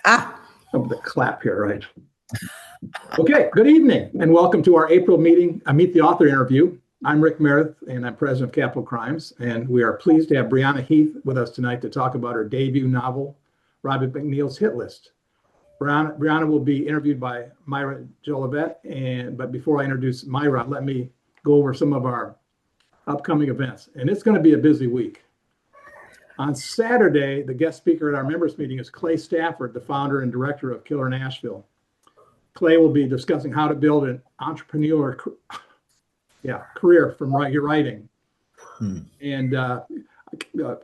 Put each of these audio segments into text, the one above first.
Of the clap here, right? Okay, good evening and welcome to our April meeting, Meet the Author interview. I'm Rick Meredith and I'm president of Capital Crimes, and we are pleased to have Brianna Heath with us tonight to talk about her debut novel, Robbie McNeil's Hit List. Brianna will be interviewed by Myra Jolivet, but before I introduce Myra, let me go over some of our upcoming events, and it's going to be a busy week. On Saturday, the guest speaker at our members meeting is Clay Stafford, the founder and director of Killer Nashville. Clay will be discussing how to build an entrepreneur career from your writing. And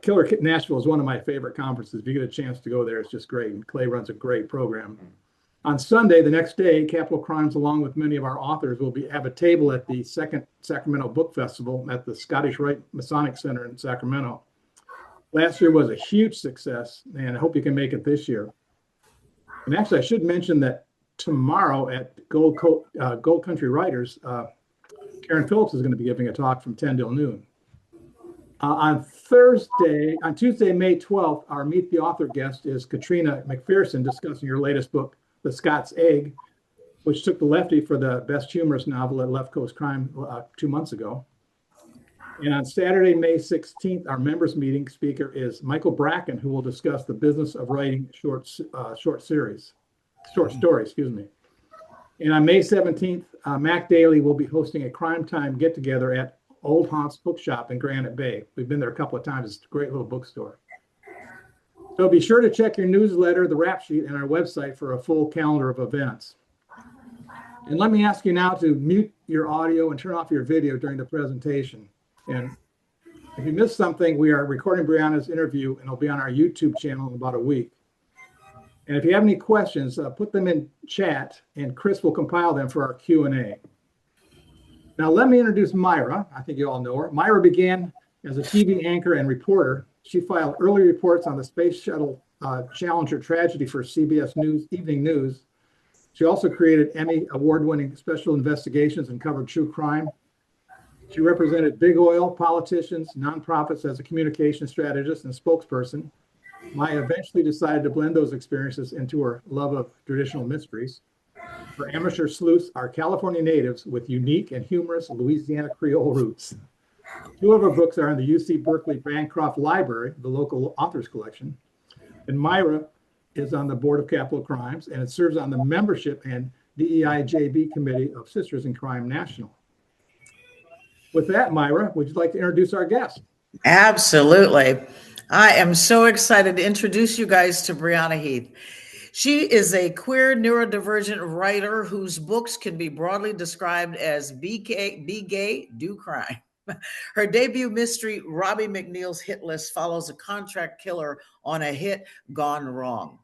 Killer Nashville is one of my favorite conferences. If you get a chance to go there, it's just great. And Clay runs a great program. On Sunday, the next day, Capital Crimes, along with many of our authors, will have a table at the second Sacramento Book Festival at the Scottish Rite Masonic Center in Sacramento. Last year was a huge success, and I hope you can make it this year. And actually, I should mention that tomorrow at Gold Country Writers, Karen Phillips is going to be giving a talk from 10 till noon. On Tuesday, May 12th, our Meet the Author guest is Katrina McPherson, discussing her latest book, The Scots Egg, which took the Lefty for the best humorous novel at Left Coast Crime 2 months ago. And on Saturday, May 16th, our members meeting speaker is Michael Bracken, who will discuss the business of writing short stories, excuse me. And on May 17th, Mac Daly will be hosting a crime time get-together at Old Haunts Bookshop in Granite Bay. We've been there a couple of times. It's a great little bookstore. So be sure to check your newsletter, the rap sheet, and our website for a full calendar of events. And let me ask you now to mute your audio and turn off your video during the presentation. And if you missed something, we are recording Brianna's interview, and it'll be on our YouTube channel in about a week. And if you have any questions, put them in chat, and Chris will compile them for our Q&A. Now, let me introduce Myra. I think you all know her. Myra began as a TV anchor and reporter. She filed early reports on the Space Shuttle Challenger tragedy for CBS News Evening News. She also created Emmy award-winning special investigations and covered true crime. She represented big oil, politicians, nonprofits as a communication strategist and spokesperson. Maya eventually decided to blend those experiences into her love of traditional mysteries. Her amateur sleuths are California natives with unique and humorous Louisiana Creole roots. 2 of her books are in the UC Berkeley Bancroft Library, the local authors collection. And Myra is on the board of Capital Crimes, and it serves on the membership and DEI-JB committee of Sisters in Crime National. With that, Myra, would you like to introduce our guest? Absolutely. I am so excited to introduce you guys to Brianna Heath. She is a queer neurodivergent writer whose books can be broadly described as be gay, do crime. Her debut mystery, Robbie McNeil's Hit List, follows a contract killer on a hit gone wrong.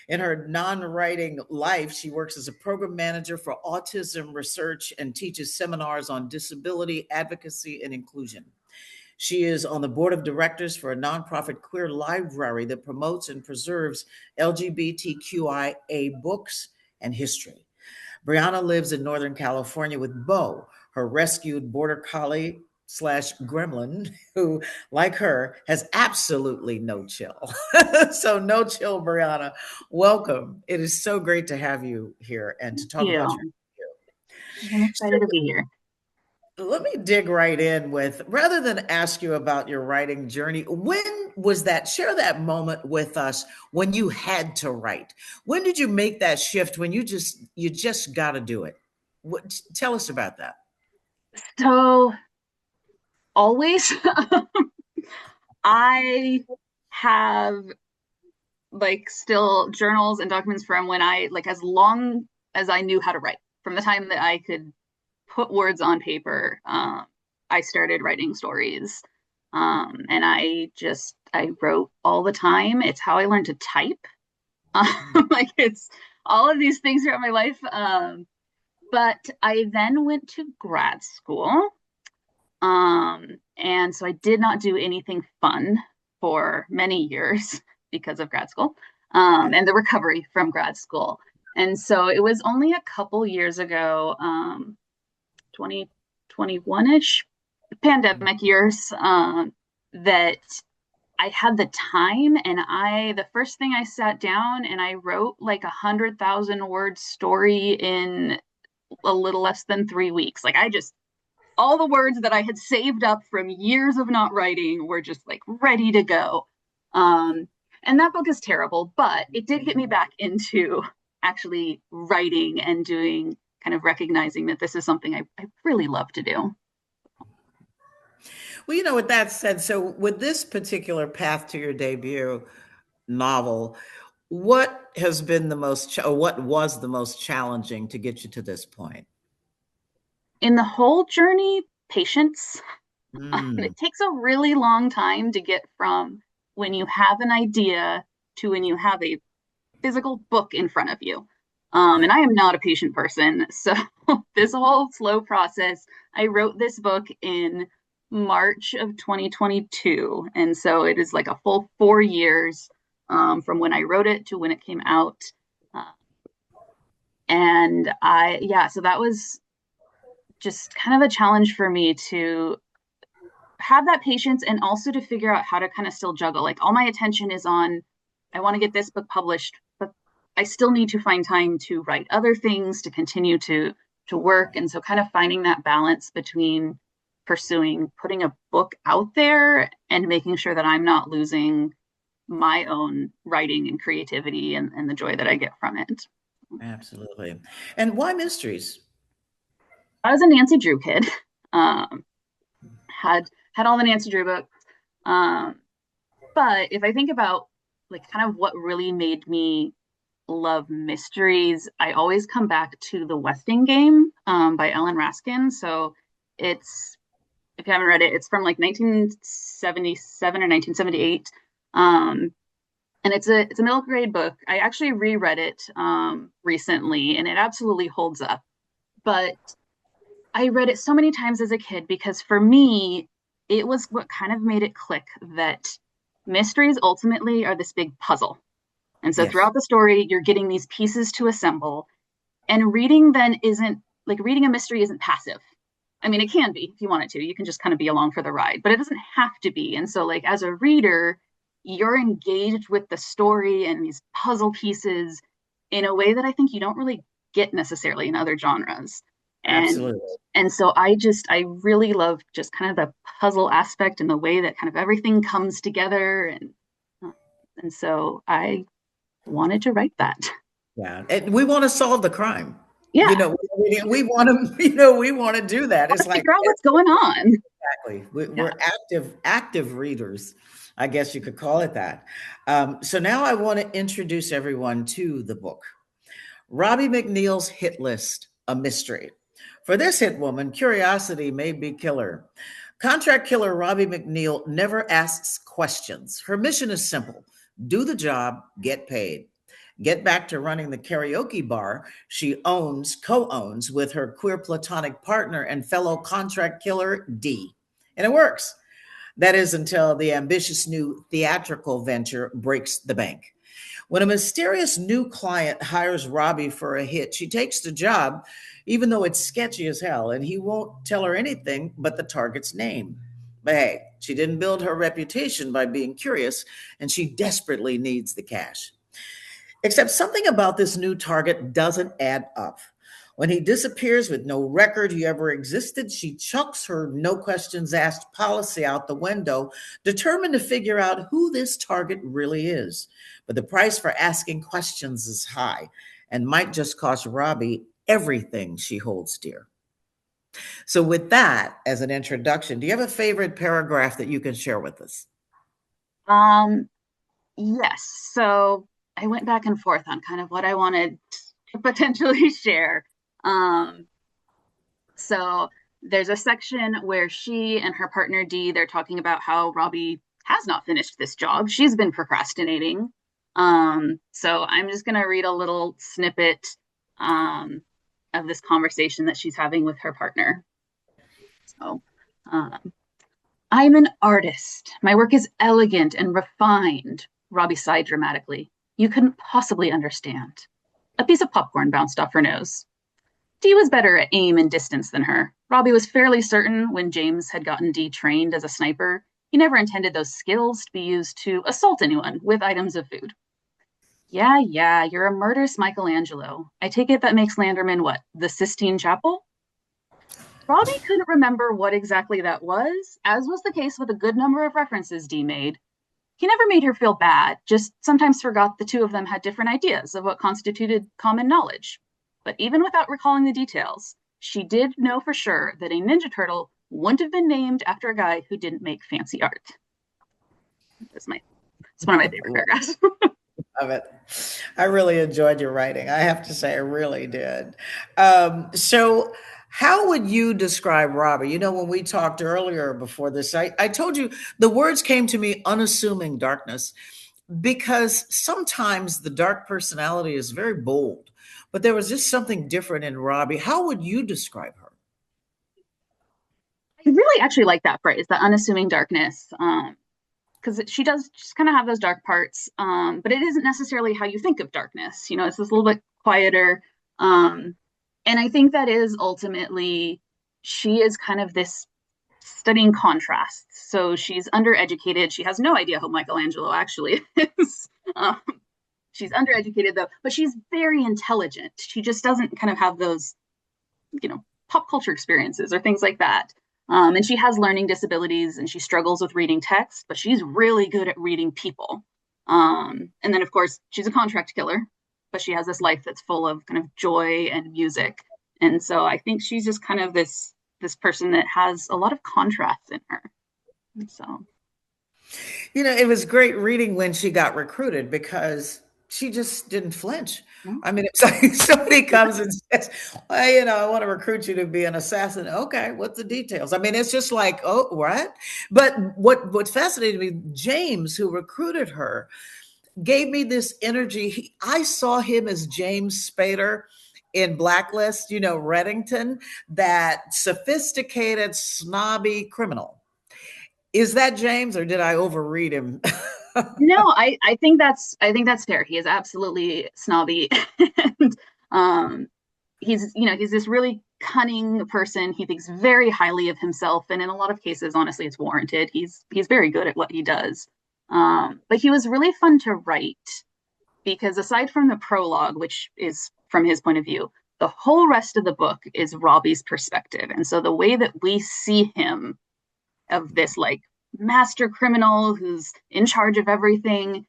In her non-writing life, she works as a program manager for autism research and teaches seminars on disability, advocacy, and inclusion. She is on the board of directors for a nonprofit queer library that promotes and preserves LGBTQIA books and history. Brianna lives in Northern California with Beau, her rescued border collie / gremlin, who, like her, has absolutely no chill. So no chill, Brianna. Welcome. It is so great to have you here and to talk about your review. I'm excited to be here. Let me dig right in with, rather than ask you about your writing journey, when was that? Share that moment with us when you had to write. When did you make that shift when you just got to do it? Tell us about that. So always, I have still journals and documents from when I, as long as I knew how to write, from the time that I could put words on paper, I started writing stories. And I wrote all the time. It's how I learned to type. It's all of these things throughout my life. But I then went to grad school. And so I did not do anything fun for many years because of grad school, and the recovery from grad school. And so it was only a couple years ago, 2021-ish, pandemic years, that I had the time, and the first thing I sat down and I wrote like 100,000 word story in a little less than 3 weeks. Like all the words that I had saved up from years of not writing were just like ready to go. And that book is terrible, but it did get me back into actually writing and doing, kind of recognizing that this is something I really love to do. Well, with that said, so with this particular path to your debut novel, what has been what was the most challenging to get you to this point? In the whole journey, patience. Mm, It takes a really long time to get from when you have an idea to when you have a physical book in front of you. And I am not a patient person. So this whole slow process, I wrote this book in March of 2022. And so it is like a full 4 years from when I wrote it to when it came out. Uh, so that was just kind of a challenge for me to have that patience and also to figure out how to kind of still juggle. Like all my attention is on, I want to get this book published, but I still need to find time to write other things, to continue to work. And so kind of finding that balance between putting a book out there and making sure that I'm not losing my own writing and creativity and the joy that I get from it. absolutely. And why mysteries? I was a Nancy Drew kid. Um, had all the Nancy Drew books. But if I think about like kind of what really made me love mysteries, I always come back to The Westing Game by Ellen Raskin. So it's, if you haven't read it, it's from like 1977 or 1978. And it's a middle grade book. I actually reread it recently, and it absolutely holds up. But I read it so many times as a kid because for me, it was what kind of made it click that mysteries ultimately are this big puzzle. And so Yes. throughout the story, you're getting these pieces to assemble. And reading then isn't like reading a mystery isn't passive. I mean, it can be if you want it to. You can just kind of be along for the ride, but it doesn't have to be. And so, like, as a reader, you're engaged with the story and these puzzle pieces in a way that I think you don't really get necessarily in other genres. Absolutely. And so I really love just kind of the puzzle aspect and the way that kind of everything comes together. And so I wanted to write that. Yeah. And we want to solve the crime. Yeah. We want to, we want to do that. It's like, figure out what's going on. exactly. We're active readers. I guess you could call it that. So now I want to introduce everyone to the book. Robbie McNeil's Hit List, a Mystery. For this hit woman, curiosity may be killer. Contract killer Robbie McNeil never asks questions. Her mission is simple: do the job, get paid. Get back to running the karaoke bar she co-owns with her queer platonic partner and fellow contract killer, D. And it works. That is until the ambitious new theatrical venture breaks the bank. When a mysterious new client hires Robbie for a hit, she takes the job, even though it's sketchy as hell, and he won't tell her anything but the target's name. But hey, she didn't build her reputation by being curious, and she desperately needs the cash. Except something about this new target doesn't add up. When he disappears with no record he ever existed, she chucks her no questions asked policy out the window, determined to figure out who this target really is. But the price for asking questions is high and might just cost Robbie everything she holds dear. So with that as an introduction, do you have a favorite paragraph that you can share with us? Yes. So I went back and forth on kind of what I wanted to potentially share. So there's a section where she and her partner D, they're talking about how Robbie has not finished this job. She's been procrastinating. So I'm just going to read a little snippet of this conversation that she's having with her partner. So I'm an artist. My work is elegant and refined. Robbie sighed dramatically. You couldn't possibly understand. A piece of popcorn bounced off her nose. Dee was better at aim and distance than her. Robbie was fairly certain when James had gotten Dee trained as a sniper, He never intended those skills to be used to assault anyone with items of food. Yeah, you're a murderous Michelangelo. I take it that makes Landerman what? The Sistine Chapel? Robbie couldn't remember what exactly that was, as was the case with a good number of references Dee made. He never made her feel bad, just sometimes forgot the two of them had different ideas of what constituted common knowledge. But even without recalling the details, she did know for sure that a Ninja Turtle wouldn't have been named after a guy who didn't make fancy art. It's one of my favorite paragraphs. Love it. I really enjoyed your writing. I have to say, I really did. So how would you describe Robbie? You know, when we talked earlier before this, I told you the words came to me, unassuming darkness, because sometimes the dark personality is very bold, but there was just something different in Robbie. How would you describe her? I really actually like that phrase, the unassuming darkness. Because she does just kind of have those dark parts, but it isn't necessarily how you think of darkness. You know, it's just a little bit quieter. And I think that is ultimately, she is kind of this studying contrasts. So she's undereducated. She has no idea who Michelangelo actually is. She's undereducated though, but she's very intelligent. She just doesn't kind of have those, pop culture experiences or things like that. And she has learning disabilities and she struggles with reading text, but she's really good at reading people. And then, of course, she's a contract killer, but she has this life that's full of kind of joy and music. And so I think she's just kind of this person that has a lot of contrast in her. And so, it was great reading when she got recruited because she just didn't flinch. I mean, it's like somebody comes and says, well, I want to recruit you to be an assassin. Okay, what's the details? I mean, it's just like, oh, what? But what fascinated me, James, who recruited her, gave me this energy. I saw him as James Spader in Blacklist, Reddington, that sophisticated, snobby criminal. Is that James, or did I overread him? No, I think that's fair. He is absolutely snobby. And he's this really cunning person. He thinks very highly of himself, and in a lot of cases, honestly, it's warranted. He's very good at what he does. But he was really fun to write because aside from the prologue, which is from his point of view, the whole rest of the book is Robbie's perspective. And so the way that we see him of this like master criminal who's in charge of everything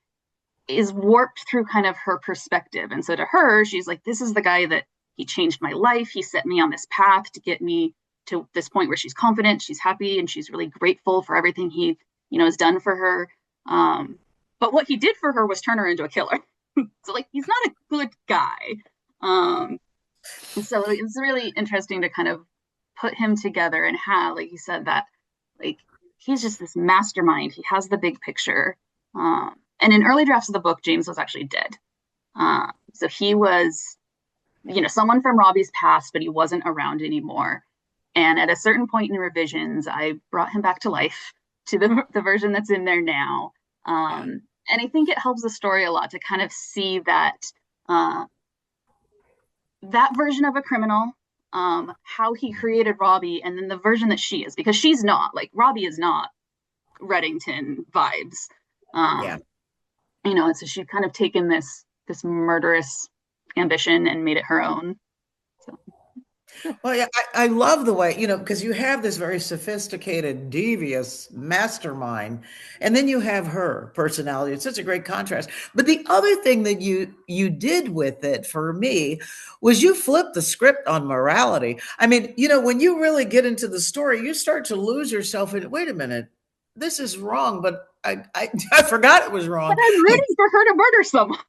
is warped through kind of her perspective. And so to her, she's like, this is the guy that he changed my life. He set me on this path to get me to this point where she's confident, she's happy, and she's really grateful for everything he, has done for her. But what he did for her was turn her into a killer. So like, he's not a good guy. So it's really interesting to kind of put him together and have, like you said, that like, he's just this mastermind. He has the big picture. And in early drafts of the book, James was actually dead. So he was, someone from Robbie's past, but he wasn't around anymore. And at a certain point in revisions, I brought him back to life to the version that's in there now. And I think it helps the story a lot to kind of see that that version of a criminal, how he created Robbie, and then the version that she is, because she's not, like, Robbie is not Reddington vibes. And so she's kind of taken this murderous ambition and made it her own. So. Well, yeah, I love the way, because you have this very sophisticated, devious mastermind, and then you have her personality. It's such a great contrast. But the other thing that you did with it for me was you flipped the script on morality. I mean, when you really get into the story, you start to lose yourself in, wait a minute, this is wrong, but I forgot it was wrong. But I'm rooting for her to murder someone.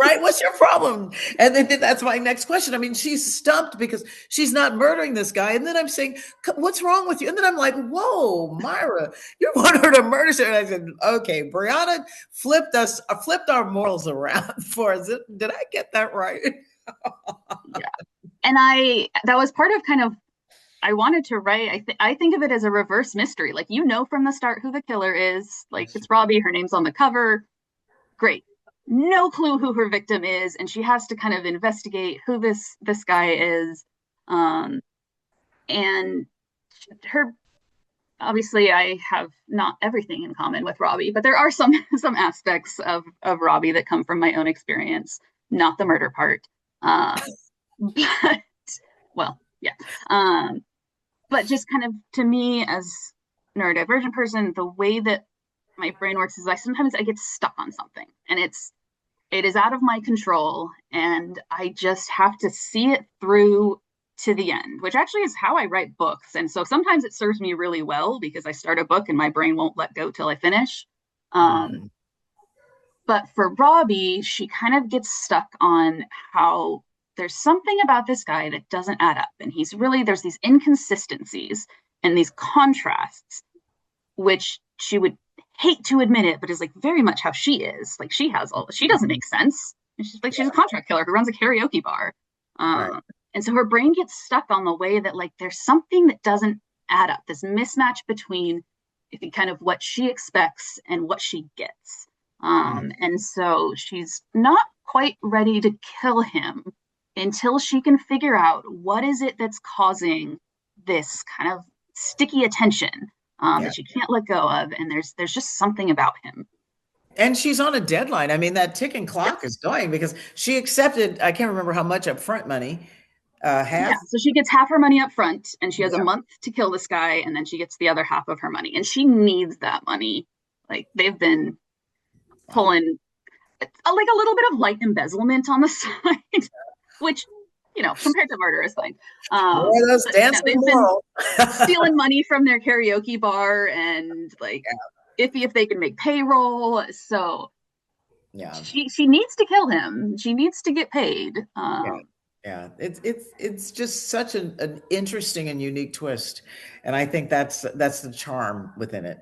Right? What's your problem? And then that's my next question. I mean, she's stumped because she's not murdering this guy. And then I'm saying, what's wrong with you? And then I'm like, whoa, Myra, you want her to murder her. And I said, okay, Brianna flipped our morals around for us. Did I get that right? Yeah. And that was part of kind of, I wanted to write, I think of it as a reverse mystery. Like, from the start who the killer is. Like, it's Robbie, her name's on the cover. Great. No clue who her victim is. And she has to kind of investigate who this guy is. And her obviously I have not everything in common with Robbie, but there are some aspects of Robbie that come from my own experience, not the murder part. But well, yeah. But just kind of to me as a neurodivergent person, the way that my brain works is sometimes I get stuck on something and it is out of my control and I just have to see it through to the end, which actually is how I write books. And so sometimes it serves me really well because I start a book and my brain won't let go till I finish. But for Robbie, she kind of gets stuck on how there's something about this guy that doesn't add up. And there's these inconsistencies and these contrasts, which she would hate to admit it, but is like very much how she is. Like she doesn't make sense. And she's a contract killer who runs a karaoke bar. Right. And so her brain gets stuck on the way that like there's something that doesn't add up, this mismatch between kind of what she expects and what she gets. And so she's not quite ready to kill him until she can figure out what is it that's causing this kind of sticky attention that she can't let go of. And there's just something about him. And she's on a deadline. I mean, that ticking clock is going because she accepted, I can't remember how much upfront money. Half. Yeah, so she gets half her money up front and she has a month to kill this guy and then she gets the other half of her money and she needs that money. Like they've been pulling like a little bit of light embezzlement on the side, which, compared to murder is fine. Those dancing they've been stealing money from their karaoke bar and iffy if they can make payroll. So she needs to kill him. She needs to get paid. Yeah, it's just such an interesting and unique twist, and I think that's the charm within it,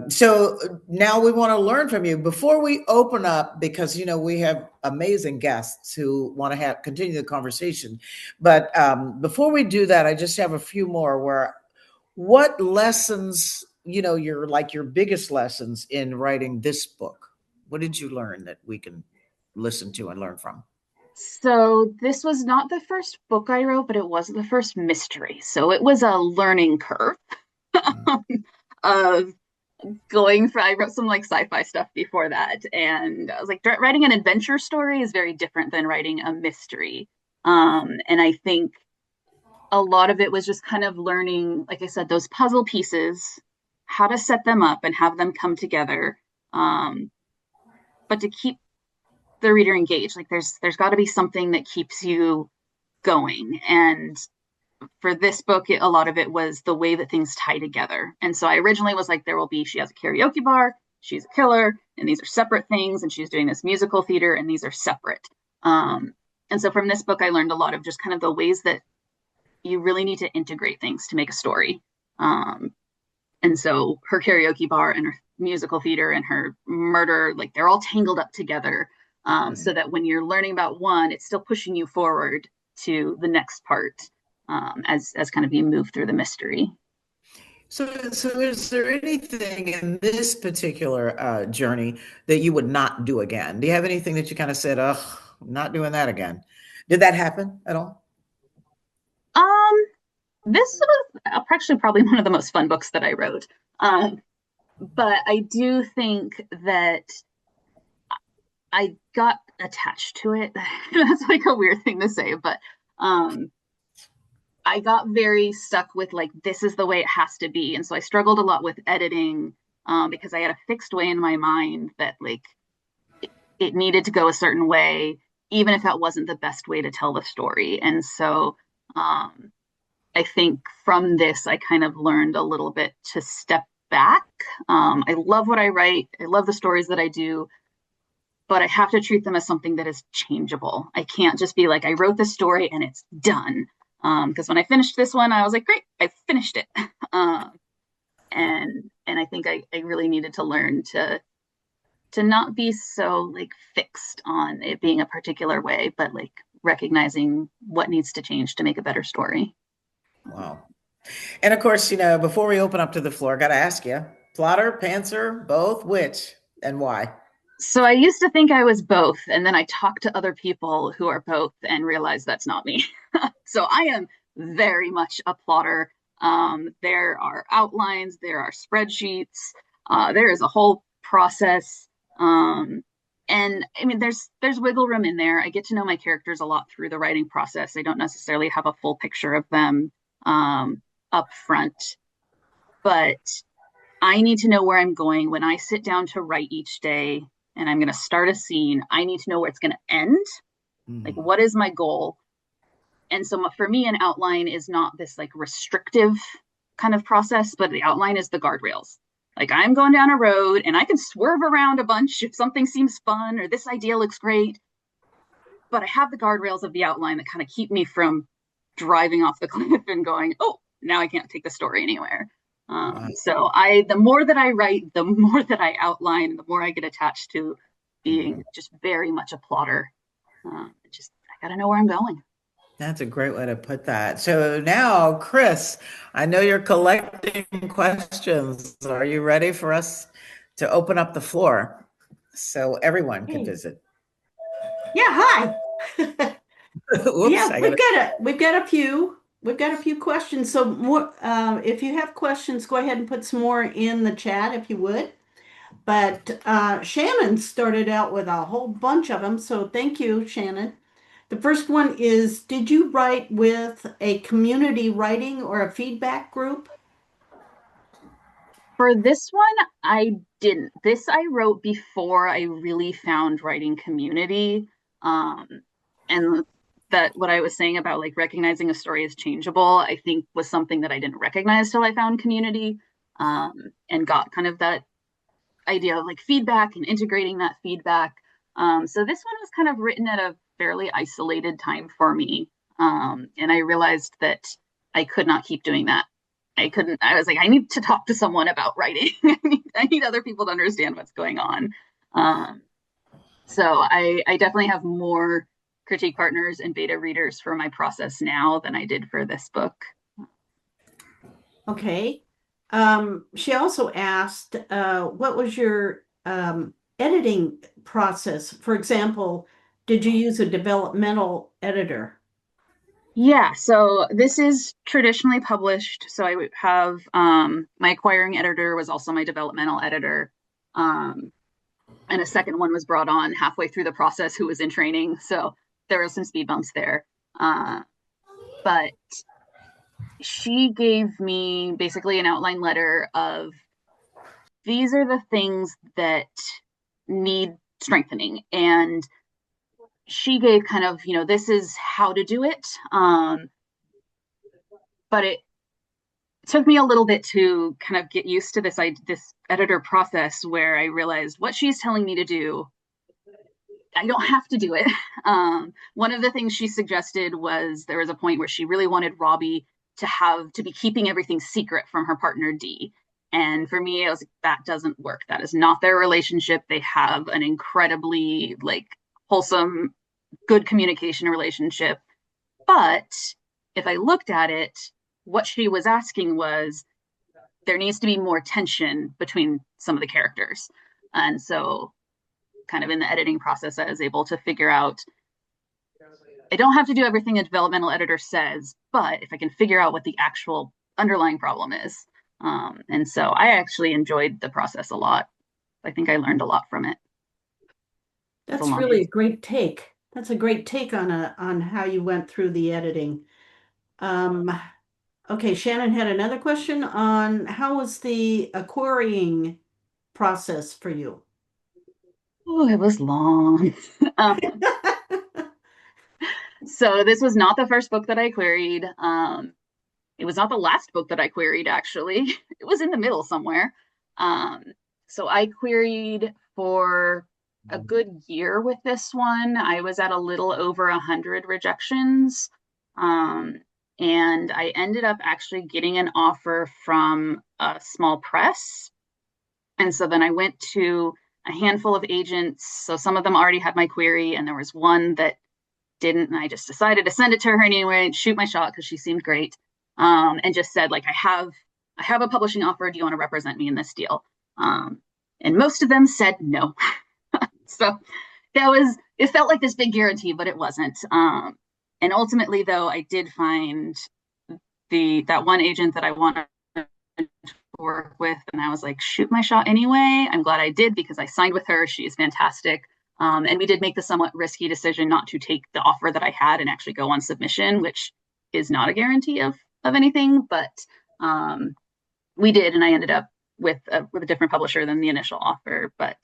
So now we want to learn from you before we open up, because we have amazing guests who want to continue the conversation. But before we do that, I just have a few more. What lessons, your biggest lessons in writing this book? What did you learn that we can listen to and learn from? So this was not the first book I wrote, but it was the first mystery. So it was a learning curve of I wrote some sci-fi stuff before that. And I was writing an adventure story is very different than writing a mystery. And I think a lot of it was just kind of learning, like I said, those puzzle pieces, how to set them up and have them come together. But to keep the reader engaged, there's got to be something that keeps you going. And for this book, a lot of it was the way that things tie together. And so I originally was she has a karaoke bar, she's a killer, and these are separate things, and she's doing this musical theater, and these are separate. And so from this book, I learned a lot of just kind of the ways that you really need to integrate things to make a story. And so her karaoke bar and her musical theater and her murder, they're all tangled up together. So that when you're learning about one, it's still pushing you forward to the next part as kind of you move through the mystery. So is there anything in this particular journey that you would not do again? Do you have anything that you kind of said, I'm not doing that again? Did that happen at all? This was actually probably one of the most fun books that I wrote. But I do think that I got attached to it. That's a weird thing to say, but I got very stuck with this is the way it has to be. And so I struggled a lot with editing because I had a fixed way in my mind that it needed to go a certain way, even if that wasn't the best way to tell the story. And so I think from this, I kind of learned a little bit to step back. I love what I write. I love the stories that I do. But I have to treat them as something that is changeable. I can't just be I wrote this story and it's done. Because when I finished this one, I was great, I finished it. And I think I really needed to learn to not be so fixed on it being a particular way, but recognizing what needs to change to make a better story. Wow. And of course, before we open up to the floor, I got to ask you, plotter, pantser, both, which and why? So I used to think I was both, and then I talked to other people who are both and realized that's not me. So I am very much a plotter. There are outlines, there are spreadsheets, there is a whole process. And I mean, there's wiggle room in there. I get to know my characters a lot through the writing process. I don't necessarily have a full picture of them up front, but I need to know where I'm going when I sit down to write each day and I'm going to start a scene. I need to know where it's going to end. Like, what is my goal? And so for me, an outline is not this like restrictive kind of process, but the outline is the guardrails. Like, I'm going down a road and I can swerve around a bunch if something seems fun or this idea looks great. But I have the guardrails of the outline that kind of keep me from driving off the cliff and going, oh, now I can't take the story anywhere. So the more that I write, the more that I outline, the more I get attached to being just very much a plotter. I gotta know where I'm going. That's a great way to put that. So now, Chris, I know you're collecting questions. Are you ready for us to open up the floor so everyone can visit? Yeah, hi. Oops, yeah, we've got a few questions. So more, if you have questions, go ahead and put some more in the chat if you would. But Shannon started out with a whole bunch of them, so thank you, Shannon. The first one is, did you write with a community writing or a feedback group? For this one, I didn't. This I wrote before I really found writing community. And that what I was saying about like recognizing a story is changeable, I think was something that I didn't recognize till I found community, and got kind of that idea of like feedback and integrating that feedback. So this one was kind of written at a fairly isolated time for me. And I realized that I could not keep doing that. I was like, I need to talk to someone about writing. I need other people to understand what's going on. So I definitely have more critique partners and beta readers for my process now than I did for this book. Okay. She also asked, what was your editing process? For example, did you use a developmental editor? Yeah, so this is traditionally published. So I would have my acquiring editor was also my developmental editor. And a second one was brought on halfway through the process who was in training. So there were some speed bumps there. But she gave me basically an outline letter of these are the things that need strengthening. And she gave kind of, this is how to do it. But it took me a little bit to kind of get used to this editor process where I realized what she's telling me to do, I don't have to do it. One of the things she suggested was there was a point where she really wanted Robbie to be keeping everything secret from her partner D. And for me, I was like, that doesn't work. That is not their relationship. They have an incredibly wholesome, good communication relationship. But if I looked at it, what she was asking was there needs to be more tension between some of the characters. And so kind of in the editing process, I was able to figure out, I don't have to do everything a developmental editor says, but if I can figure out what the actual underlying problem is. And so I actually enjoyed the process a lot. I think I learned a lot from it. That's really a great take. That's a great take on how you went through the editing. Okay, Shannon had another question on how was the querying process for you? Oh, it was long. So this was not the first book that I queried. It was not the last book that I queried, actually. It was in the middle somewhere. So I queried for a good year with this one. I was at a little over 100 rejections. And I ended up actually getting an offer from a small press. And so then I went to a handful of agents. So some of them already had my query, and there was one that didn't. And I just decided to send it to her anyway and shoot my shot because she seemed great. And just said, I have a publishing offer. Do you want to represent me in this deal? And most of them said no. So it felt like this big guarantee, but it wasn't. And ultimately, though, I did find that one agent that I wanted to work with, and I was like, shoot my shot anyway. I'm glad I did because I signed with her. She is fantastic. And we did make the somewhat risky decision not to take the offer that I had and actually go on submission, which is not a guarantee of anything, but we did, and I ended up with a different publisher than the initial offer. But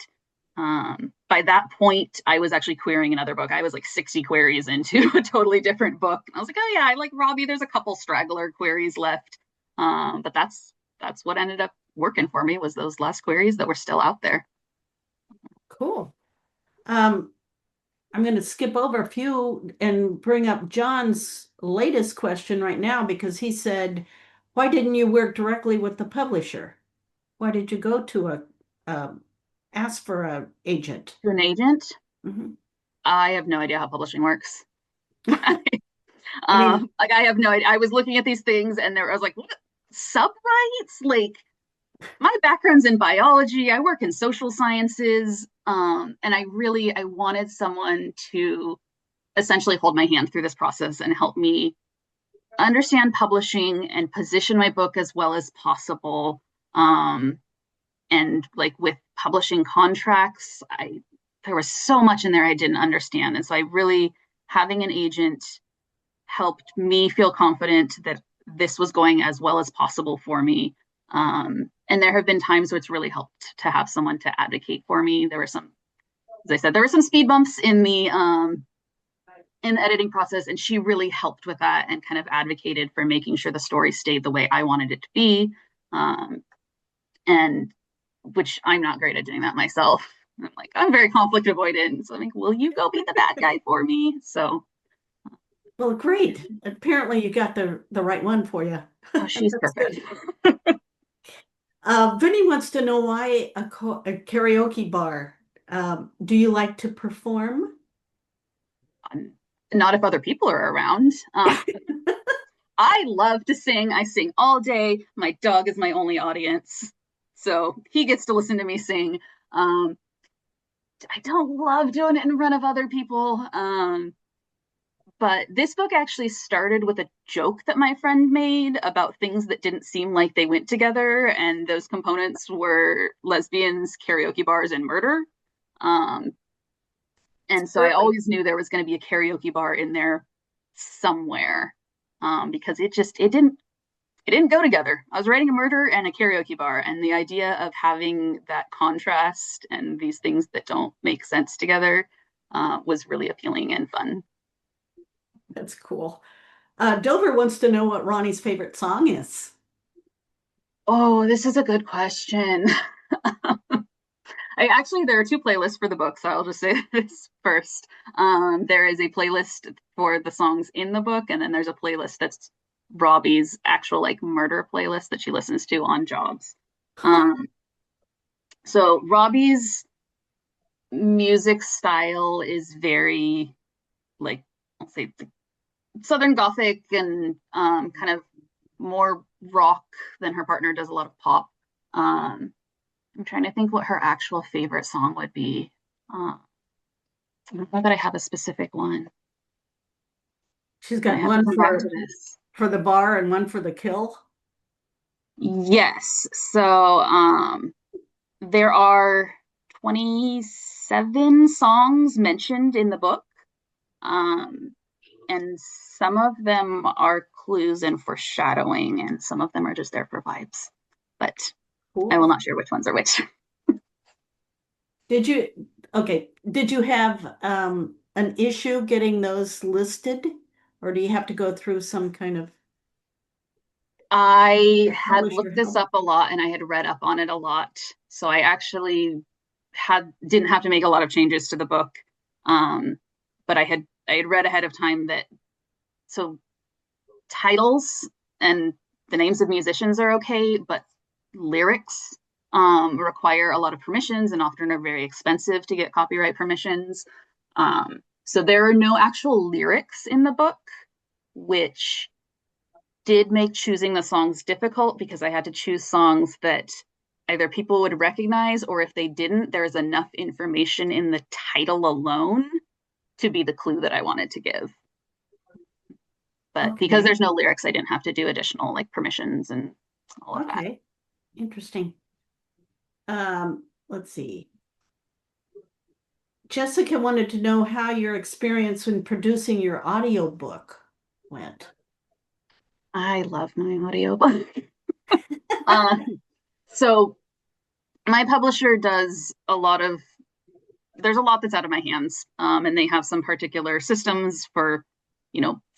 by that point, I was actually querying another book. I was like 60 queries into a totally different book. And I was like, oh yeah, I like Robbie. There's a couple straggler queries left. But that's what ended up working for me, was those last queries that were still out there. Cool. I'm going to skip over a few and bring up John's latest question right now, because he said, why didn't you work directly with the publisher? Why did you go to ask for an agent? To an agent? Mhm. I have no idea how publishing works. I Like, I have no idea. I was looking at these things and I was like, what? Subrights? Like, my background's in biology. I work in social sciences. And I wanted someone to essentially hold my hand through this process and help me understand publishing and position my book as well as possible. And like with publishing contracts, there was so much in there I didn't understand. And so having an agent helped me feel confident that this was going as well as possible for me. And there have been times where it's really helped to have someone to advocate for me. There were some, as I said, there were some speed bumps in the editing process, and she really helped with that and kind of advocated for making sure the story stayed the way I wanted it to be. And which I'm not great at doing that myself. I'm very conflict avoidant. So I'm like, will you go be the bad guy for me? So. Well, great. Apparently you got the right one for you. Oh, she's perfect. Vinny wants to know why a karaoke bar. Do you like to perform? Not if other people are around. I love to sing. I sing all day. My dog is my only audience, so he gets to listen to me sing. I don't love doing it in front of other people. But this book actually started with a joke that my friend made about things that didn't seem like they went together. And those components were lesbians, karaoke bars, and murder. And so I always knew there was going to be a karaoke bar in there somewhere, because it didn't go together. I was writing a murder and a karaoke bar, and the idea of having that contrast and these things that don't make sense together was really appealing and fun. That's cool. Dover wants to know what Ronnie's favorite song is. Oh, this is a good question. There are two playlists for the book, so I'll just say this first. There is a playlist for the songs in the book, and then there's a playlist that's Robbie's actual murder playlist that she listens to on jobs. So Robbie's music style is very I'll say Southern Gothic and kind of more rock than her partner does a lot of pop. I'm trying to think what her actual favorite song would be. I don't know that I have a specific one. She's got one for the bar and one for the kill. Yes. So there are 27 songs mentioned in the book. And some of them are clues and foreshadowing, and some of them are just there for vibes. But cool. I will not share which ones are which. Did you have an issue getting those listed, or do you have to go through some kind of... I had looked this up a lot and I had read up on it a lot. So I actually didn't have to make a lot of changes to the book. But I had read ahead of time that titles and the names of musicians are okay, but lyrics require a lot of permissions and often are very expensive to get copyright permissions. So there are no actual lyrics in the book, which did make choosing the songs difficult because I had to choose songs that either people would recognize, or if they didn't, there's enough information in the title alone to be the clue that I wanted to give. But because there's no lyrics, I didn't have to do additional like permissions and all of that. Okay, interesting. Let's see. Jessica wanted to know how your experience when producing your audiobook went. I love my audiobook. So my publisher does there's a lot that's out of my hands. And they have some particular systems for,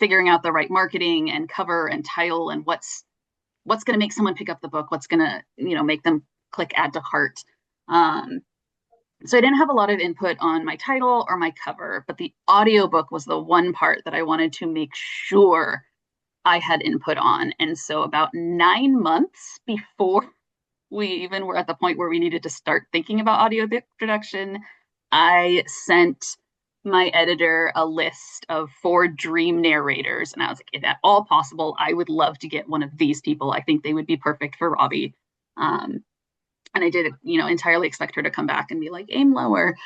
figuring out the right marketing and cover and title and what's going to make someone pick up the book, what's going to, make them click add to cart. So I didn't have a lot of input on my title or my cover, but the audiobook was the one part that I wanted to make sure I had input on. And so about 9 months before we even were at the point where we needed to start thinking about audio production, I sent my editor a list of 4 dream narrators. And I was like, if at all possible, I would love to get one of these people. I think they would be perfect for Robbie. And I did, entirely expect her to come back and be like, aim lower.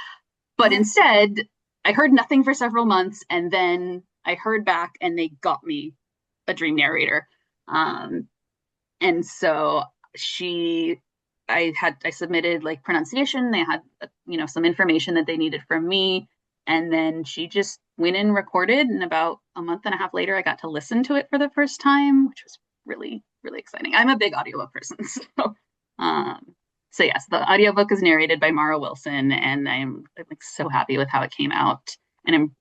But instead, I heard nothing for several months. And then I heard back and they got me a dream narrator. And so I submitted like pronunciation. They had, some information that they needed from me. And then she just went and recorded. And about a month and a half later, I got to listen to it for the first time, which was really, really exciting. I'm a big audiobook person. So yes, the audiobook is narrated by Mara Wilson, and I'm like so happy with how it came out. And I'm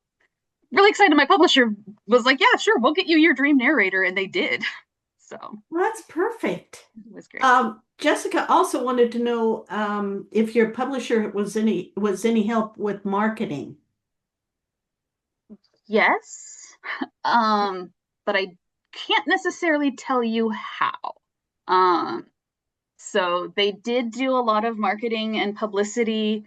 really excited. My publisher was like, yeah, sure, we'll get you your dream narrator. And they did. So well, that's perfect. It was great. Jessica also wanted to know if your publisher was any help with marketing. Yes, but I can't necessarily tell you how. So they did do a lot of marketing and publicity,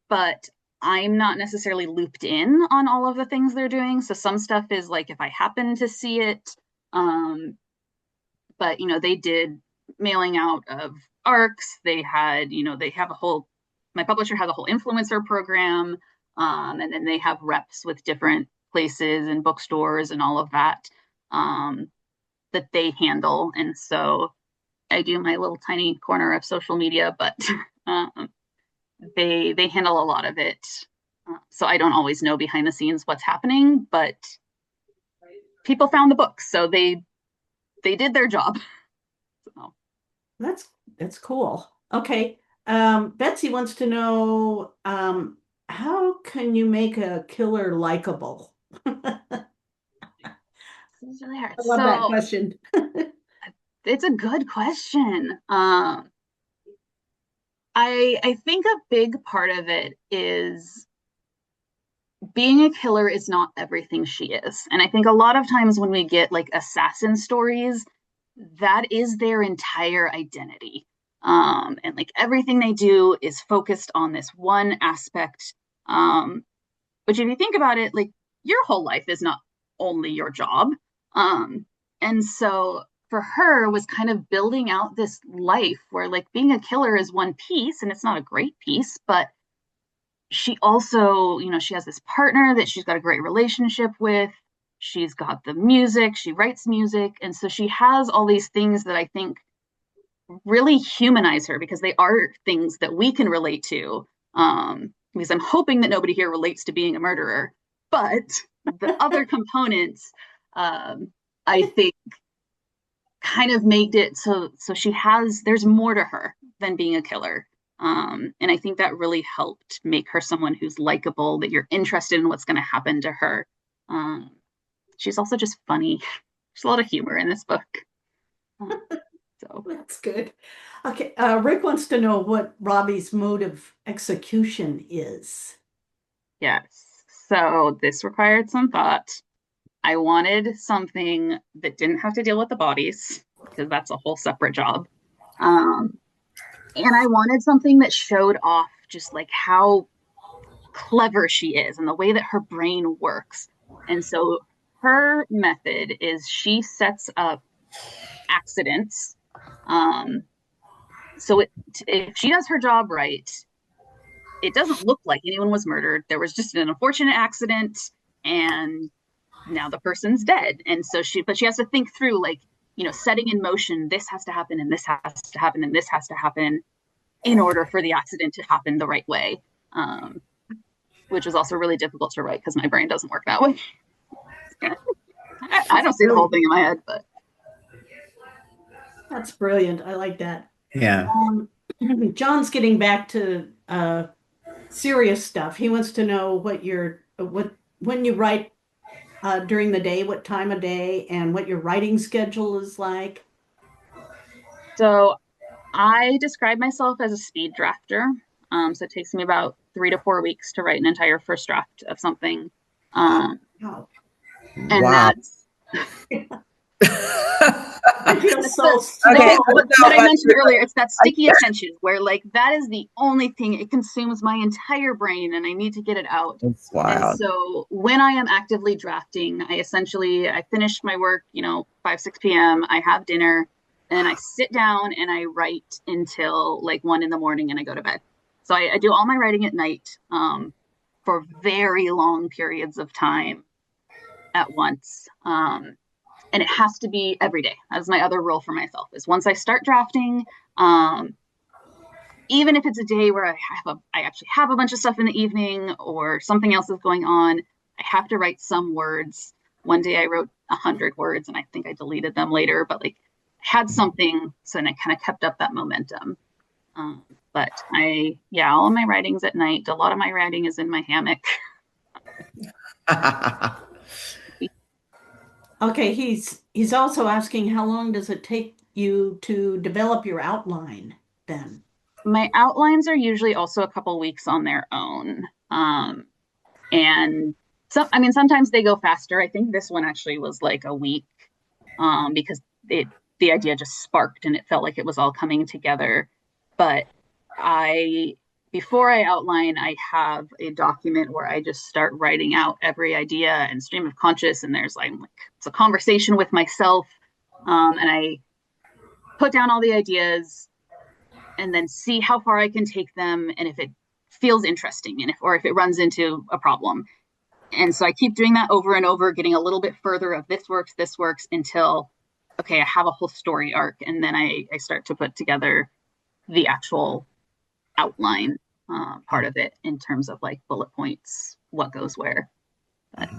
but I'm not necessarily looped in on all of the things they're doing. So some stuff is like if I happen to see it, but they did mailing out of ARCs. They had, my publisher has a whole influencer program, and then they have reps with different places and bookstores and all of that that they handle. And so I do my little tiny corner of social media, but they handle a lot of it. So I don't always know behind the scenes what's happening, but people found the book, so they did their job. So. That's cool. Okay. Betsy wants to know how can you make a killer likable? This is really hard. I love that question. It's a good question. I think a big part of it is being a killer is not everything she is. And I think a lot of times when we get like assassin stories, that is their entire identity. And like everything they do is focused on this one aspect. Which if you think about it, like your whole life is not only your job. And so for her was kind of building out this life where like being a killer is one piece, and it's not a great piece, but she also, she has this partner that she's got a great relationship with. She's got the music, she writes music. And so she has all these things that I think really humanize her because they are things that we can relate to. Because I'm hoping that nobody here relates to being a murderer. But the other components, I think, kind of made it so there's more to her than being a killer. And I think that really helped make her someone who's likable, that you're interested in what's going to happen to her. She's also just funny. There's a lot of humor in this book. So that's good. Okay. Rick wants to know what Robbie's mode of execution is. Yes. So this required some thought. I wanted something that didn't have to deal with the bodies because that's a whole separate job. And I wanted something that showed off just like how clever she is and the way that her brain works. And so her method is she sets up accidents. So if she does her job right, it doesn't look like anyone was murdered. There was just an unfortunate accident, and now the person's dead. And so but she has to think through, like, setting in motion, this has to happen and this has to happen and this has to happen in order for the accident to happen the right way. Which is also really difficult to write because my brain doesn't work that way. I don't see the whole thing in my head, but. That's brilliant. I like that. Yeah. John's getting back to serious stuff. He wants to know when you write during the day, what time of day, and what your writing schedule is like. So I describe myself as a speed drafter. So it takes me about 3 to 4 weeks to write an entire first draft of something. Wow. And Wow. that's I feel so Okay. what I mentioned earlier. It's that sticky attention where, like, that is the only thing. It consumes my entire brain and I need to get it out. That's wild. And so when I am actively drafting, I finish my work, 5, 6 p.m. I have dinner and I sit down and I write until like 1 in the morning and I go to bed. So I do all my writing at night for very long periods of time at once. And it has to be every day. That's my other rule for myself, is once I start drafting, even if it's a day where I actually have a bunch of stuff in the evening or something else is going on, I have to write some words. One day I wrote 100 words and I think I deleted them later, but like I had something, so then I kind of kept up that momentum. But all of my writing's at night. A lot of my writing is in my hammock. Okay, he's also asking, how long does it take you to develop your outline then? My outlines are usually also a couple weeks on their own. And sometimes they go faster. I think this one actually was like a week, because the idea just sparked and it felt like it was all coming together. But before I outline, I have a document where I just start writing out every idea and stream of conscious. And there's like, it's a conversation with myself. And I put down all the ideas and then see how far I can take them. And if it feels interesting and if it runs into a problem. And so I keep doing that over and over, getting a little bit further of this works until, okay, I have a whole story arc. And then I start to put together the actual outline part of it in terms of like bullet points, what goes where. But,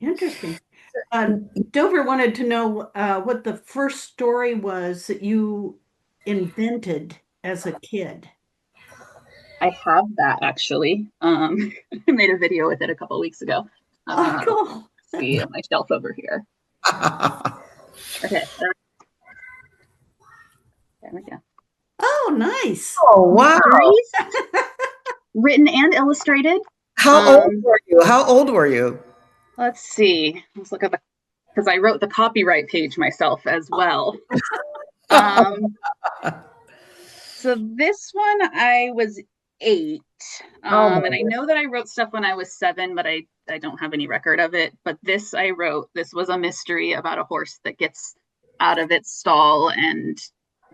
Interesting. Dover wanted to know what the first story was that you invented as a kid. I have that actually. I made a video with it a couple of weeks ago. Cool. See on my shelf over here. Okay. There we go. Oh, nice. Oh, wow. Written and illustrated. How old were you? Let's see. Let's look at because I wrote the copyright page myself as well. So this one I was 8. And I know that I wrote stuff when I was 7, but I don't have any record of it. But this was a mystery about a horse that gets out of its stall and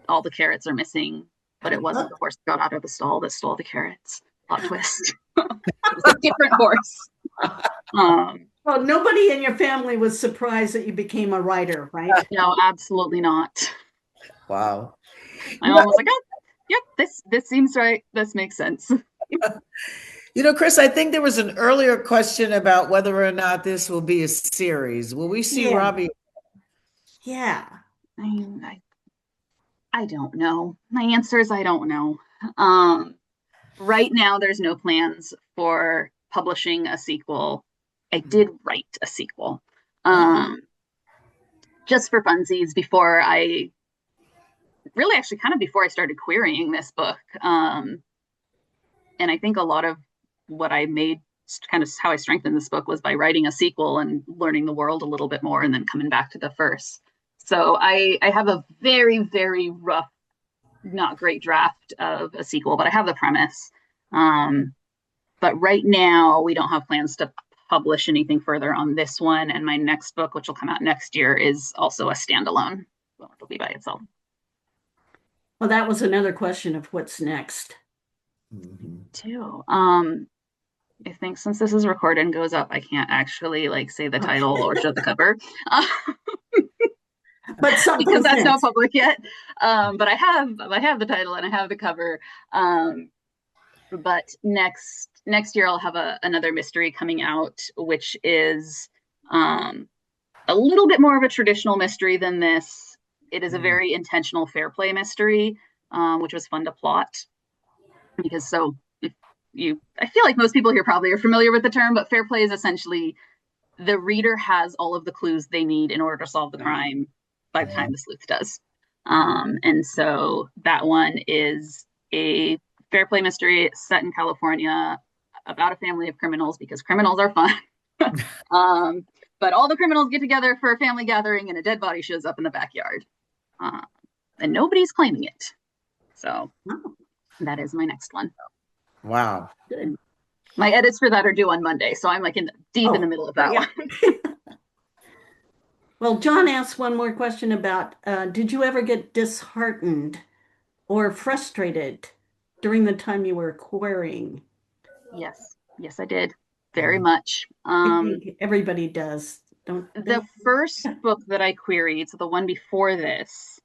all the carrots are missing, but it wasn't the horse that got out of the stall that stole the carrots. Plot twist. It was a different horse. Well, nobody in your family was surprised that you became a writer, right? No, absolutely not. Wow. My mom was like, oh, yep, this seems right. This makes sense. Chris, I think there was an earlier question about whether or not this will be a series. Will we see Robbie? Yeah. I don't know. My answer is I don't know. Right now, there's no plans for publishing a sequel. I did write a sequel, just for funsies before I started querying this book. And I think a lot of what I made, kind of how I strengthened this book, was by writing a sequel and learning the world a little bit more and then coming back to the first. So I have a very, very rough, not great draft of a sequel, but I have the premise. But right now we don't have plans to publish anything further on this one. And my next book, which will come out next year, is also a standalone. Well, it'll be by itself. Well, that was another question of what's next. Too. I think since this is recorded and goes up, I can't actually like say the title or show the cover. But something because that's not fits. public yet. But I have the title and I have the cover. But next year I'll have another mystery coming out, which is a little bit more of a traditional mystery than this. It is a very intentional fair play mystery, which was fun to plot. Because so if I feel like most people here probably are familiar with the term, but fair play is essentially the reader has all of the clues they need in order to solve the crime by the time the sleuth does. And so that one is a fair play mystery set in California about a family of criminals because criminals are fun. But all the criminals get together for a family gathering and a dead body shows up in the backyard. And nobody's claiming it. So that is my next one. Wow. Good. My edits for that are due on Monday, so I'm like deep in the middle of that one. Well, John asked one more question about, did you ever get disheartened or frustrated during the time you were querying? Yes, I did very much. I think everybody does. The first book that I queried, so the one before this,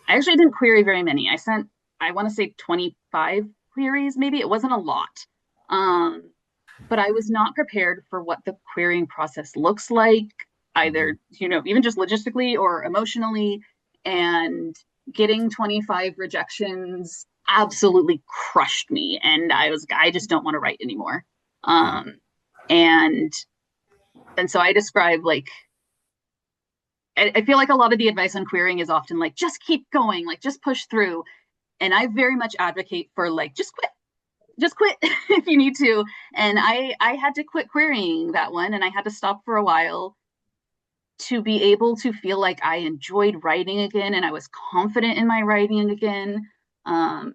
I actually didn't query very many. I sent, I want to say 25 queries, maybe. It wasn't a lot. But I was not prepared for what the querying process looks like, either, even just logistically or emotionally. And getting 25 rejections absolutely crushed me. And I just don't want to write anymore. And so I describe like, I feel like a lot of the advice on querying is often like, just keep going, like just push through. And I very much advocate for like, just quit if you need to. And I had to quit querying that one, and I had to stop for a while to be able to feel like I enjoyed writing again and I was confident in my writing again. And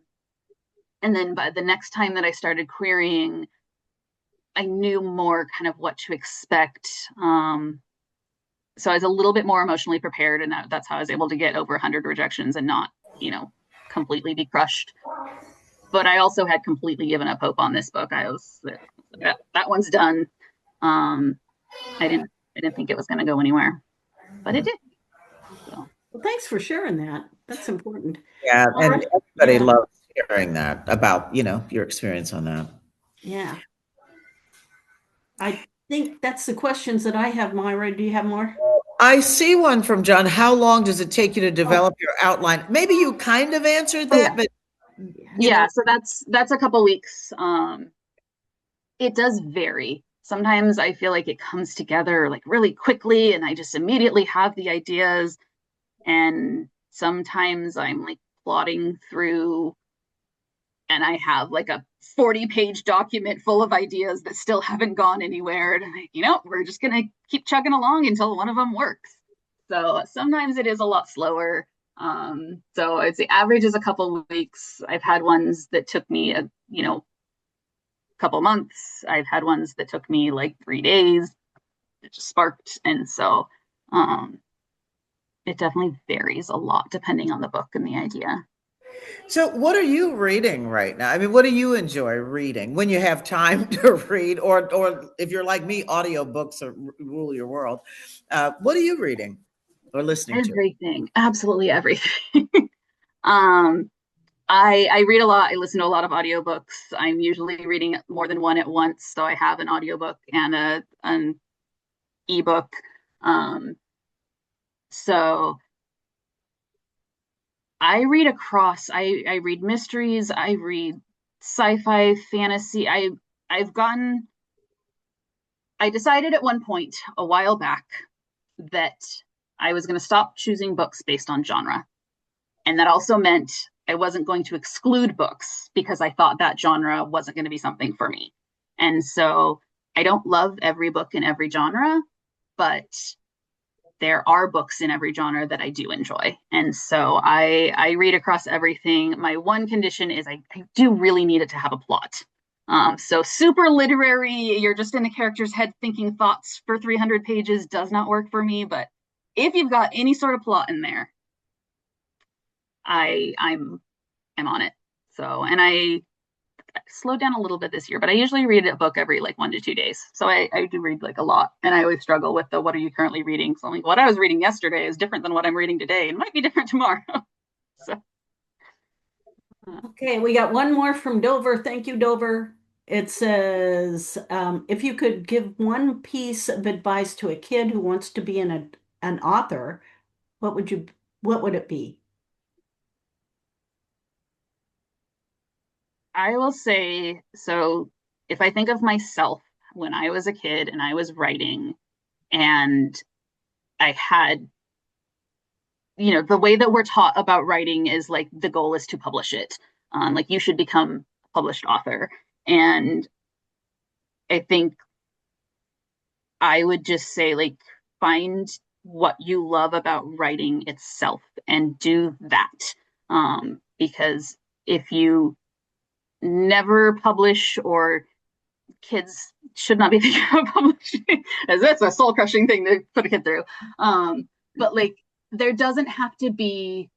then by the next time that I started querying, I knew more kind of what to expect. So I was a little bit more emotionally prepared, and that's how I was able to get over 100 rejections and not, completely be crushed. But I also had completely given up hope on this book. I was that one's done. I didn't think it was going to go anywhere, but it did. So. Well, thanks for sharing that. That's important. Yeah, and everybody loves hearing that about, your experience on that. Yeah. I think that's the questions that I have, Myra. Do you have more? I see one from John. How long does it take you to develop your outline? Maybe you kind of answered that, but so that's a couple weeks. It does vary. Sometimes I feel like it comes together like really quickly and I just immediately have the ideas. And sometimes I'm like plodding through and I have like a 40-page document full of ideas that still haven't gone anywhere. And we're just going to keep chugging along until one of them works. So sometimes it is a lot slower. So I'd say average is a couple of weeks. I've had ones that took me a couple months. I've had ones that took me like 3 days. It just sparked. And so it definitely varies a lot depending on the book and the idea. So what are you reading right now? I mean, what do you enjoy reading when you have time to read, or if you're like me, audiobooks rule your world? What are you reading or listening to? Everything, absolutely everything. I read a lot. I listen to a lot of audiobooks. I'm usually reading more than one at once. So I have an audiobook and an ebook. So I read across, I read mysteries, I read sci-fi, fantasy. I decided at one point a while back that I was going to stop choosing books based on genre. And that also meant I wasn't going to exclude books because I thought that genre wasn't going to be something for me. And so I don't love every book in every genre, but there are books in every genre that I do enjoy. And so I read across everything. My one condition is I do really need it to have a plot. So super literary, you're just in the character's head thinking thoughts for 300 pages does not work for me. But if you've got any sort of plot in there, I'm on it. So, and I slowed down a little bit this year, but I usually read a book every like 1 to 2 days. So I do read like a lot, and I always struggle with the what are you currently reading? So I'm like, what I was reading yesterday is different than what I'm reading today, and might be different tomorrow. So Okay, we got one more from Dover. Thank you, Dover. It says, if you could give one piece of advice to a kid who wants to be an author, what would it be? I will say, so if I think of myself when I was a kid and I was writing, and I had, the way that we're taught about writing is like the goal is to publish it. Like you should become a published author. And I think I would just say, like, find what you love about writing itself and do that. Because if you never publish, or kids should not be thinking of publishing, as that's a soul crushing thing to put a kid through. But like, there doesn't have to be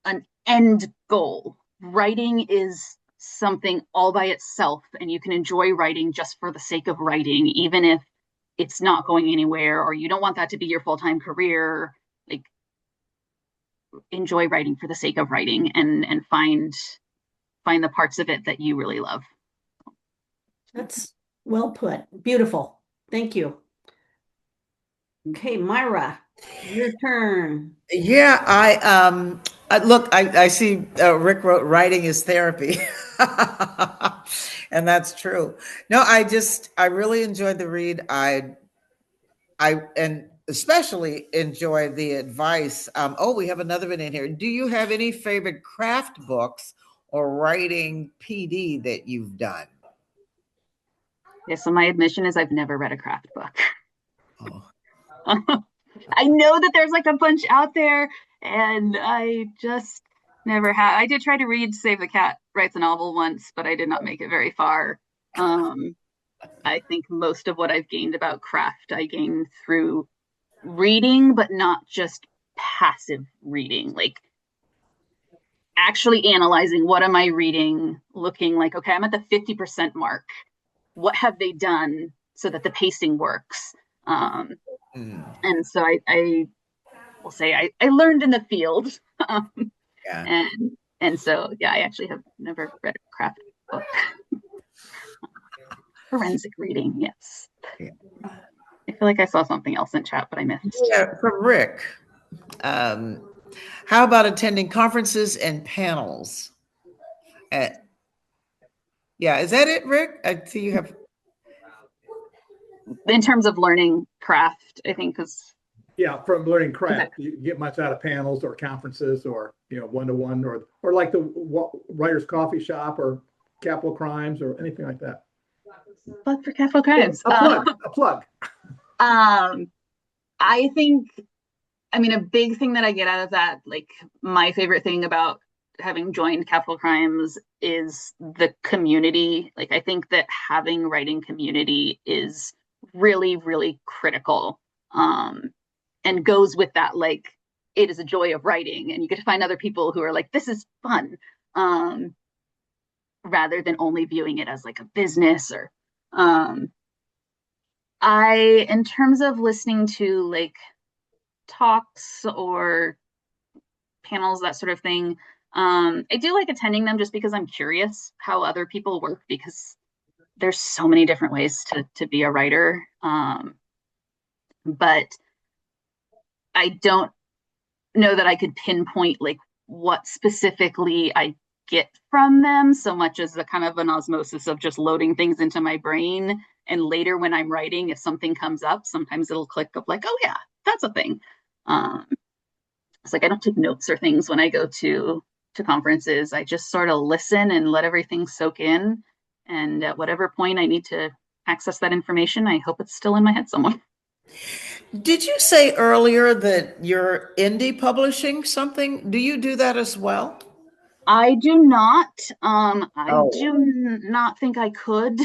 an end goal. Writing is something all by itself, and you can enjoy writing just for the sake of writing, even if it's not going anywhere or you don't want that to be your full-time career. Like, enjoy writing for the sake of writing, and find the parts of it that you really love. That's well put. Beautiful. Thank you. Okay, Myra, your turn. Yeah, look, I see Rick wrote writing is therapy. And that's true. No, I really enjoyed the read. And especially enjoy the advice. Oh, we have another one in here. Do you have any favorite craft books or writing PD that you've done? Yeah, so my admission is I've never read a craft book. Oh. I know that there's like a bunch out there, and I just never have. I did try to read Save the Cat Writes a Novel once, but I did not make it very far. I think most of what I've gained about craft, I gained through reading, but not just passive reading, like actually analyzing what am I reading, looking like, okay, I'm at the 50% mark. What have they done so that the pacing works? And so I will say I learned in the field. Yeah. And so, yeah, I actually have never read a craft book. Forensic reading, yes. Yeah. I feel like I saw something else in chat, but I missed. Yeah, from Rick. How about attending conferences and panels? Yeah, is that it, Rick? I see you have. In terms of learning craft, I think is. Yeah, from learning craft, you get much out of panels or conferences, or one-to-one, or like the writers' coffee shop or Capital Crimes or anything like that. Plug for Capital Crimes. A plug. I think, I mean, a big thing that I get out of that, like my favorite thing about having joined Capital Crimes is the community. Like, I think that having writing community is really, really critical. And goes with that, like, it is a joy of writing, and you get to find other people who are like, this is fun, rather than only viewing it as like a business. Or in terms of listening to like talks or panels, that sort of thing, I do like attending them just because I'm curious how other people work, because there's so many different ways to be a writer. But I don't know that I could pinpoint like what specifically I get from them, so much as the kind of an osmosis of just loading things into my brain. And later when I'm writing, if something comes up, sometimes it'll click of like, oh yeah, that's a thing. It's like I don't take notes or things when I go to conferences. I just sort of listen and let everything soak in. And at whatever point I need to access that information, I hope it's still in my head somewhere. Did you say earlier that you're indie publishing something? Do you do that as well? I do not. I do not think I could.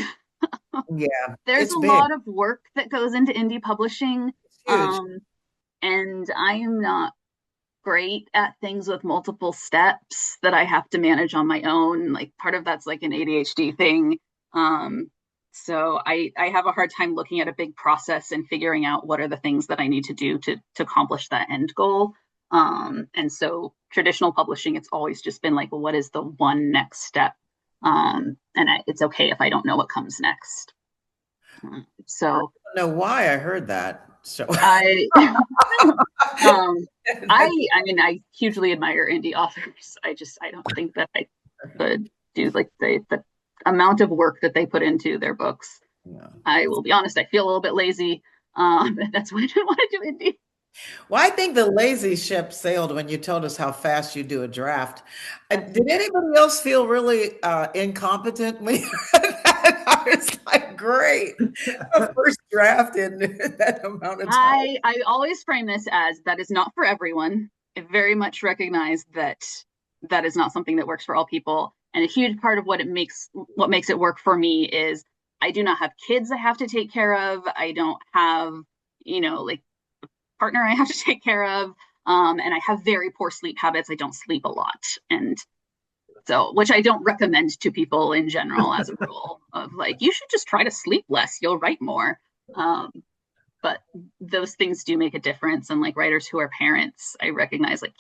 Yeah, There's a lot of work that goes into indie publishing. And I am not great at things with multiple steps that I have to manage on my own. Like part of that's like an ADHD thing. So I have a hard time looking at a big process and figuring out what are the things that I need to do to accomplish that end goal. And so traditional publishing, it's always just been like, well, what is the one next step? It's okay if I don't know what comes next. So I don't know why I heard that. So I I hugely admire indie authors. I don't think that I could do like the amount of work that they put into their books. yeah. I will be honest, I feel a little bit lazy. That's why I didn't want to do indie. Well, I think the lazy ship sailed when you told us how fast you do a draft. Did anybody else feel really incompetent when you read that? I was like, great, a first draft in that amount of time. I always frame this as that is not for everyone. I very much recognize that that is not something that works for all people. And a huge part of what makes it work for me is I do not have kids I have to take care of. I don't have, like partner I have to take care of. And I have very poor sleep habits. I don't sleep a lot. And so, which I don't recommend to people in general as a rule of like, you should just try to sleep less. You'll write more. But those things do make a difference. And like writers who are parents, I recognize like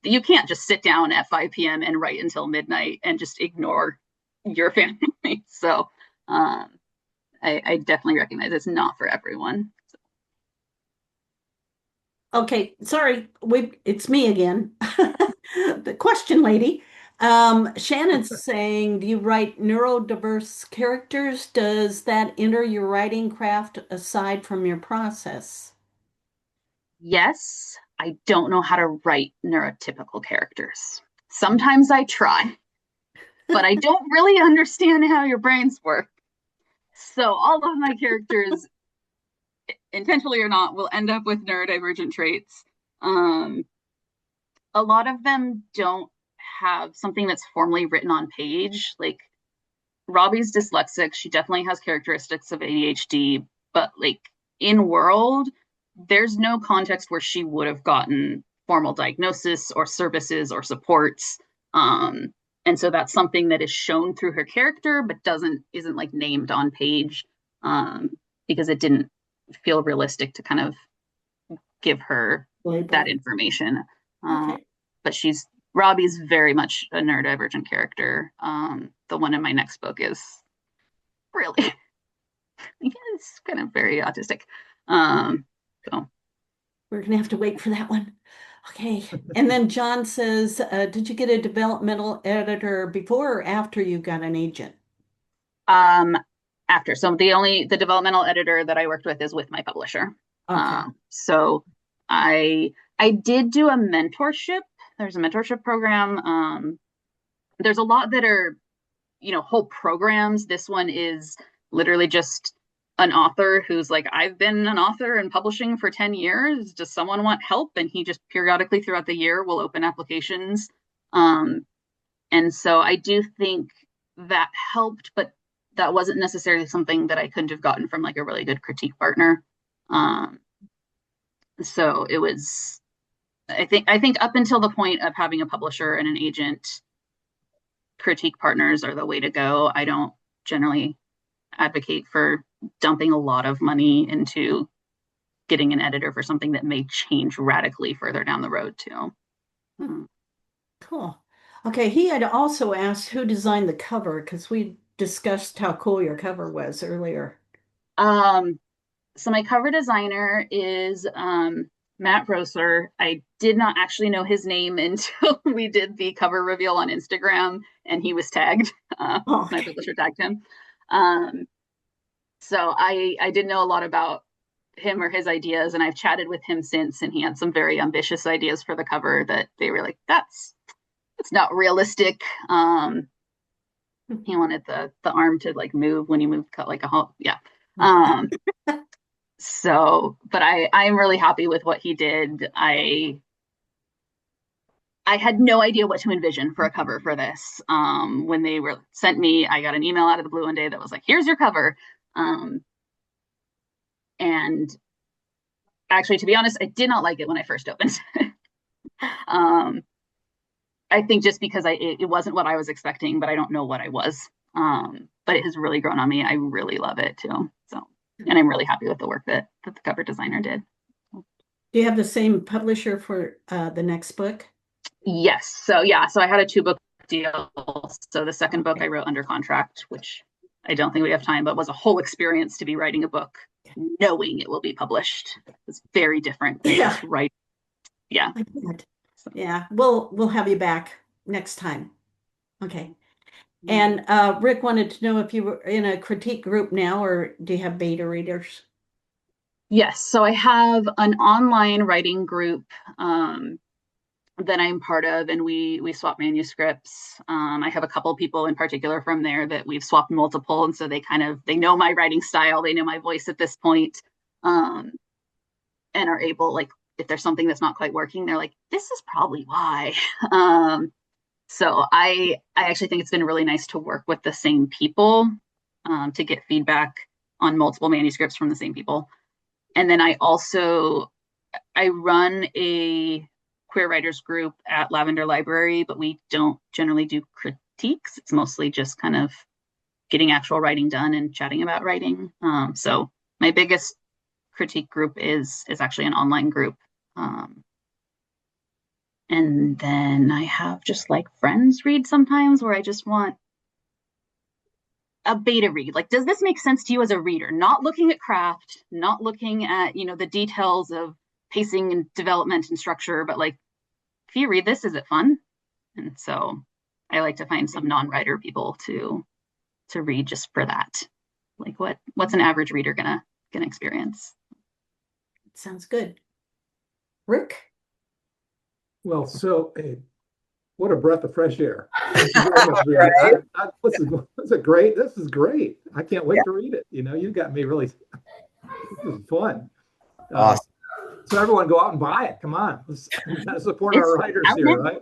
you can't just sit down at 5 p.m. and write until midnight and just ignore your family. So I definitely recognize it's not for everyone. Okay, sorry, it's me again. The question lady. Shannon's saying, do you write neurodiverse characters? Does that enter your writing craft aside from your process? Yes, I don't know how to write neurotypical characters. Sometimes I try, but I don't really understand how your brains work. So all of my characters, intentionally or not, will end up with neurodivergent traits. A lot of them don't have something that's formally written on page. Like Robbie's dyslexic. She definitely has characteristics of ADHD, but like in world, there's no context where she would have gotten formal diagnosis or services or supports. And so that's something that is shown through her character, but isn't like named on page because it didn't feel realistic to kind of give her that information. Okay. But Robbie's very much a neurodivergent character. The one in my next book is really, it's kind of very autistic. So we're gonna have to wait for that one. Okay. And then John says, did you get a developmental editor before or after you got an agent? After. So the developmental editor that I worked with is with my publisher. Okay. So I did do a mentorship. There's a mentorship program. There's a lot that are, whole programs. This one is literally just an author who's like, I've been an author and publishing for 10 years. Does someone want help? And he just periodically throughout the year will open applications. And so I do think that helped, but that wasn't necessarily something that I couldn't have gotten from like a really good critique partner. So it was, I think up until the point of having a publisher and an agent, critique partners are the way to go. I don't generally advocate for dumping a lot of money into getting an editor for something that may change radically further down the road too. Cool. Okay, he had also asked who designed the cover because we discussed how cool your cover was earlier. So my cover designer is Matt Rosler. I did not actually know his name until we did the cover reveal on Instagram and he was tagged. My publisher tagged him. So I didn't know a lot about him or his ideas, and I've chatted with him since, and he had some very ambitious ideas for the cover that they were like, that's not realistic. He wanted the arm to like move when you move, cut like a hole. Yeah. So, but I'm really happy with what he did. I had no idea what to envision for a cover for this. When they sent me, I got an email out of the blue one day that was like, here's your cover. And actually, to be honest, I did not like it when I first opened. I think just because it wasn't what I was expecting, but I don't know what I was. But it has really grown on me. I really love it too. So, and I'm really happy with the work that the cover designer did. Do you have the same publisher for the next book? Yes. So yeah, so I had a 2-book deal. So the second book I wrote under contract, which I don't think we have time, but was a whole experience to be writing a book, knowing it will be published. It's very different than just writing. Yeah. I bet. Yeah, we'll have you back next time. Okay. And Rick wanted to know if you were in a critique group now, or do you have beta readers? Yes, so I have an online writing group that I'm part of, and we swap manuscripts. I have a couple people in particular from there that we've swapped multiple, and so they know my writing style, they know my voice at this point, and are able, like, if there's something that's not quite working, they're like, this is probably why. So I actually think it's been really nice to work with the same people, to get feedback on multiple manuscripts from the same people. And then I run a queer writers group at Lavender Library, but we don't generally do critiques. It's mostly just kind of getting actual writing done and chatting about writing. So my biggest critique group is actually an online group. And then I have just like friends read sometimes, where I just want a beta read. Like, does this make sense to you as a reader? Not looking at craft, not looking at, the details of pacing and development and structure, but like, if you read this, is it fun? And so I like to find some non-writer people to read just for that. Like, what's an average reader gonna experience? Sounds good. Rick? Well, so what a breath of fresh air. Thank you very much, Brianna. This is great. I can't wait to read it. You got me really, this is fun. Awesome. So everyone go out and buy it. Come on. Let's kind of support our writers here, right?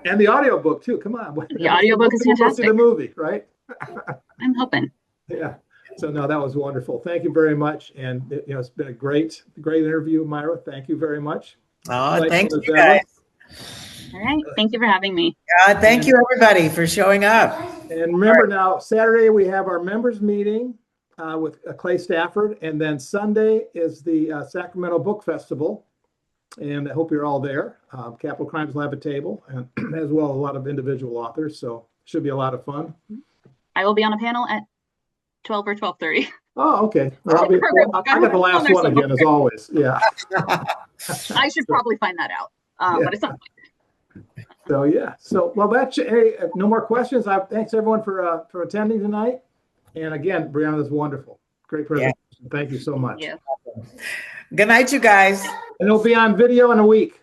And the audiobook too. Come on. The audiobook is fantastic. See the movie, right? I'm hoping. Yeah. So no, that was wonderful. Thank you very much. And it's been a great interview, Myra. Thank you very much. Oh, thank you guys. All right. Thank you for having me. Thank you everybody for showing up. And remember now, Saturday we have our members meeting with Clay Stafford, and then Sunday is the Sacramento Book Festival. And I hope you're all there. Capital Crimes will have a table, and as well a lot of individual authors. So should be a lot of fun. I will be on a panel at 12 or 12:30. Oh, okay. Well, I got the last one again, as always. Yeah. I should probably find that out. But it's not. So yeah. So well, if no more questions. Thanks everyone for attending tonight. And again, Brianna, this is wonderful. Great presentation. Yeah. Thank you so much. Yeah. Good night, you guys. And it'll be on video in a week.